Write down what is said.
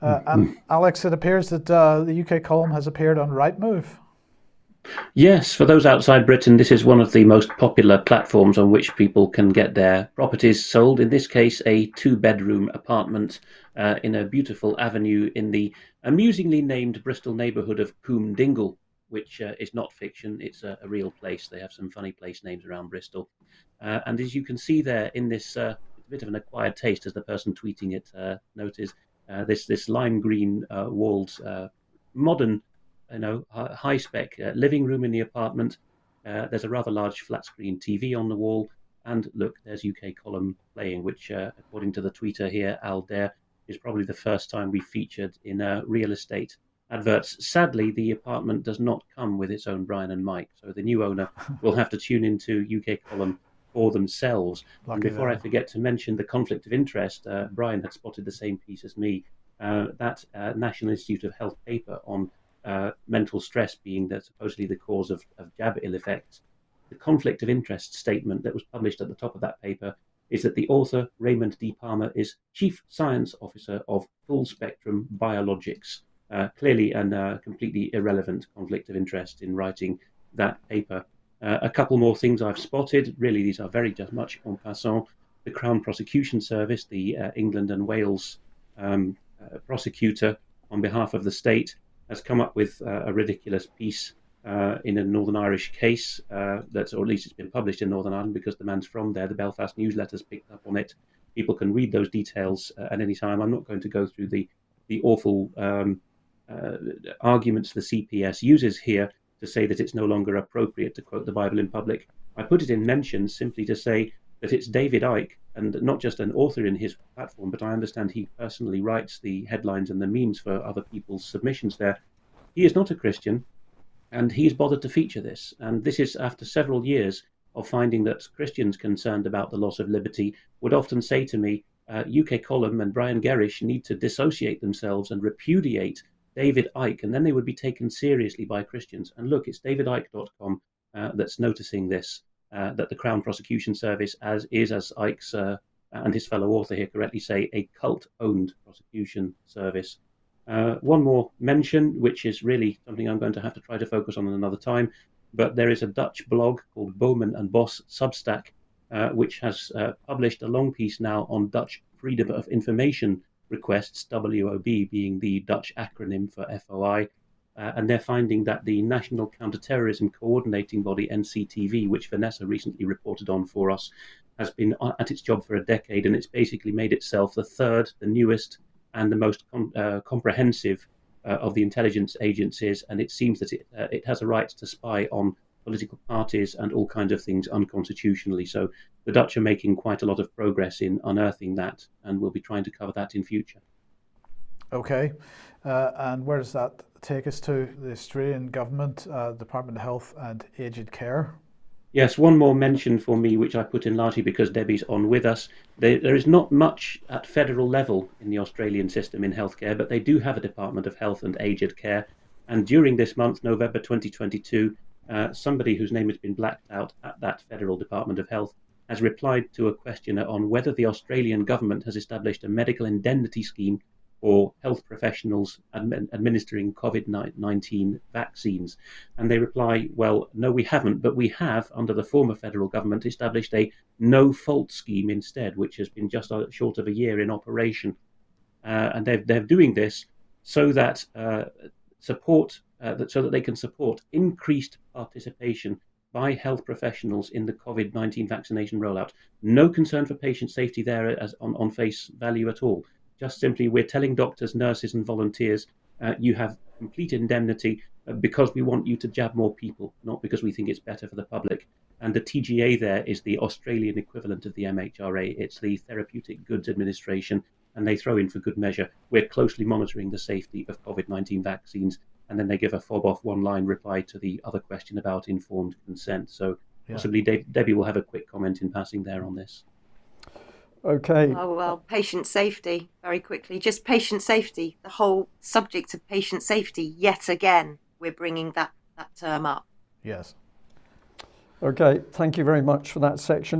And Alex, it appears that the UK column has appeared on Rightmove. Yes, for those outside Britain, this is one of the most popular platforms on which people can get their properties sold. In this case, a two-bedroom apartment in a beautiful avenue in the amusingly named Bristol neighbourhood of Coombe Dingle, which is not fiction. It's a real place. They have some funny place names around Bristol. And as you can see there in this, it's a bit of an acquired taste, as the person tweeting it noted, this lime green walled modern, high spec living room in the apartment. There's a rather large flat screen TV on the wall, and look, there's UK column playing, which, according to the tweeter here, Al Dare, is probably the first time we featured in real estate adverts. Sadly, the apartment does not come with its own Brian and Mike, so the new owner will have to tune into UK column for themselves. And before I forget to mention the conflict of interest, Brian had spotted the same piece as me. That National Institute of Health paper on mental stress being supposedly the cause of jab ill effects. The conflict of interest statement that was published at the top of that paper is that the author, Raymond D. Palmer, is Chief Science Officer of Full Spectrum Biologics. Clearly a completely irrelevant conflict of interest in writing that paper. A couple more things I've spotted. Really, these are very just much en passant. The Crown Prosecution Service, the England and Wales prosecutor on behalf of the state, has come up with a ridiculous piece in a Northern Irish case, or at least it's been published in Northern Ireland because the man's from there. The Belfast newsletter's picked up on it. People can read those details at any time. I'm not going to go through the awful arguments the CPS uses here to say that it's no longer appropriate to quote the Bible in public. I put it in mentions simply to say that it's David Icke, and not just an author in his platform, but I understand he personally writes the headlines and the memes for other people's submissions there. He is not a Christian, and he's bothered to feature this. And this is after several years of finding that Christians concerned about the loss of liberty would often say to me, UK Column and Brian Gerrish need to dissociate themselves and repudiate David Icke, and then they would be taken seriously by Christians. And look, it's davidicke.com that's noticing this. That the Crown Prosecution Service as Icke's and his fellow author here correctly say, a cult-owned prosecution service. One more mention, which is really something I'm going to have to try to focus on another time, but there is a Dutch blog called Bomen Bos Substack, which has published a long piece now on Dutch Freedom of Information requests, WOB being the Dutch acronym for FOI. And they're finding that the National Counterterrorism Coordinating Body, NCTV, which Vanessa recently reported on for us, has been at its job for a decade, and it's basically made itself the third, the newest, and the most comprehensive of the intelligence agencies. And it seems that it has a right to spy on political parties and all kinds of things unconstitutionally. So the Dutch are making quite a lot of progress in unearthing that, and we'll be trying to cover that in future. Okay, and where does that take us to? The Australian government, Department of Health and Aged Care? Yes, one more mention for me, which I put in largely because Debbie's on with us. There is not much at federal level in the Australian system in healthcare, but they do have a Department of Health and Aged Care. And during this month, November 2022, somebody whose name has been blacked out at that Federal Department of Health has replied to a questioner on whether the Australian government has established a medical indemnity scheme for health professionals administering COVID-19 vaccines. And they reply, well, no, we haven't, but we have, under the former federal government, established a no-fault scheme instead, which has been just short of a year in operation. And they're doing this so that so that they can support increased participation by health professionals in the COVID-19 vaccination rollout. No concern for patient safety there as on face value at all. Just simply, we're telling doctors, nurses, and volunteers, you have complete indemnity because we want you to jab more people, not because we think it's better for the public. And the TGA there is the Australian equivalent of the MHRA. It's the Therapeutic Goods Administration, and they throw in for good measure, we're closely monitoring the safety of COVID-19 vaccines. And then they give a fob-off one-line reply to the other question about informed consent. So possibly Debbie will have a quick comment in passing there on this. Okay. Oh, well, patient safety, very quickly. Just patient safety, the whole subject of patient safety, yet again, we're bringing that term up. Yes. Okay, thank you very much for that section.